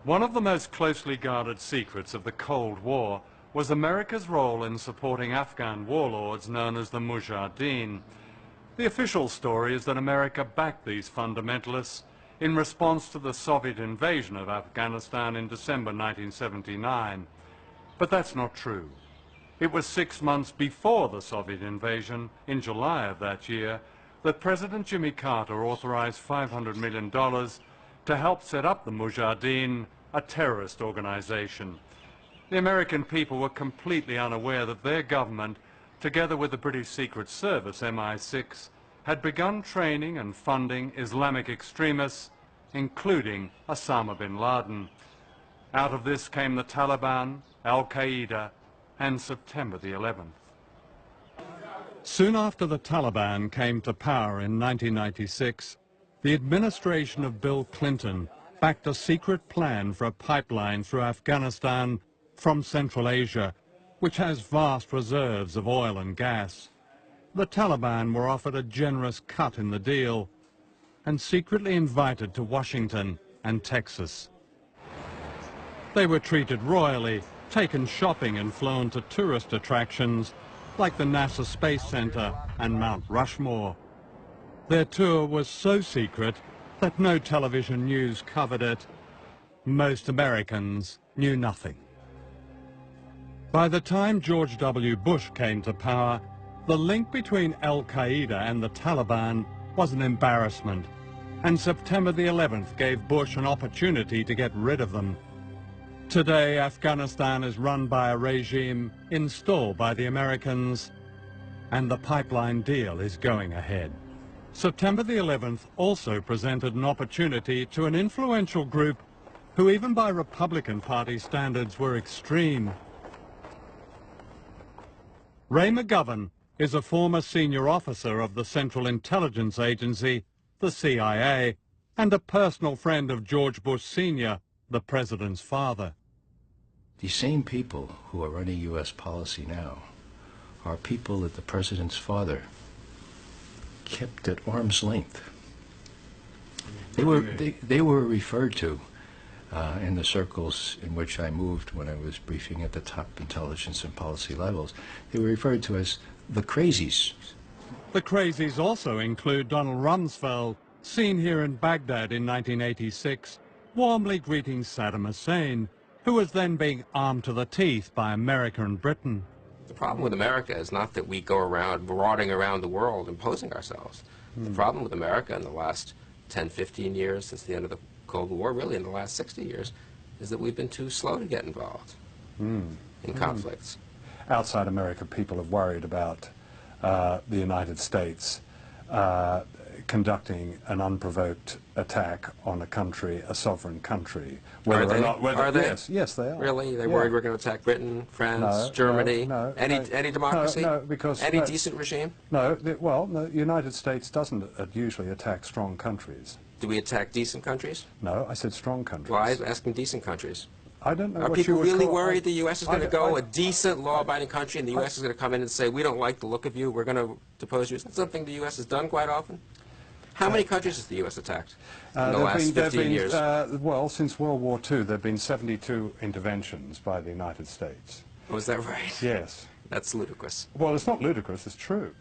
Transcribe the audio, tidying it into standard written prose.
One of the most closely guarded secrets of the Cold War was America's role in supporting Afghan warlords known as the Mujahideen. The official story is that America backed these fundamentalists in response to the Soviet invasion of Afghanistan in December 1979. But that's not true. It was 6 months before the Soviet invasion, in July of that year, that President Jimmy Carter authorized $500 million to help set up the Mujahideen, a terrorist organization. The American people were completely unaware that their government, together with the British Secret Service, MI6, had begun training and funding Islamic extremists, including Osama bin Laden. Out of this came the Taliban, Al-Qaeda, and September the 11th. Soon after the Taliban came to power in 1996, the administration of Bill Clinton backed a secret plan for a pipeline through Afghanistan from Central Asia, which has vast reserves of oil and gas. The Taliban were offered a generous cut in the deal and secretly invited to Washington and Texas. They were treated royally, taken shopping and flown to tourist attractions like the NASA Space Center and Mount Rushmore. Their tour was so secret that no television news covered it. Most Americans knew nothing. By the time George W. Bush came to power, the link between Al-Qaeda and the Taliban was an embarrassment, and September the 11th gave Bush an opportunity to get rid of them. Today, Afghanistan is run by a regime installed by the Americans, and the pipeline deal is going ahead. September the 11th also presented an opportunity to an influential group who, even by Republican Party standards, were extreme. Ray McGovern is a former senior officer of the Central Intelligence Agency, the CIA, and a personal friend of George Bush Sr., the president's father. These same people who are running U.S. policy now are people that the president's father kept at arm's length. They were referred to in the circles in which I moved when I was briefing at the top intelligence and policy levels. They were referred to as the crazies. The crazies also include Donald Rumsfeld, seen here in Baghdad in 1986, warmly greeting Saddam Hussein, who was then being armed to the teeth by America and Britain. The problem with America is not that we go around marauding around the world imposing ourselves. The problem with America in the last 10, 15 years since the end of the Cold War, really in the last 60 years, is that we've been too slow to get involved in conflicts. Outside America, people have worried about the United States conducting an unprovoked attack on a country, a sovereign country. Are they? Are they? Yes, they are. Really? They're worried we're going to attack Britain, France, Germany, any democracy? No, because... Any decent regime? No, well, the United States doesn't usually attack strong countries. Do we attack decent countries? No, I said strong countries. Well, I was asking decent countries. I don't know Are what people you would really call, worried the U.S. is going to go, a decent, law-abiding country, and the U.S. is going to come in and say, we don't like the look of you, we're going to depose you? Is that something the U.S. has done quite often? How many countries has the U.S. attacked in the last 15 years? Well, since World War II, there have been 72 interventions by the United States. Was that right? Yes. That's ludicrous. Well, it's not ludicrous, it's true.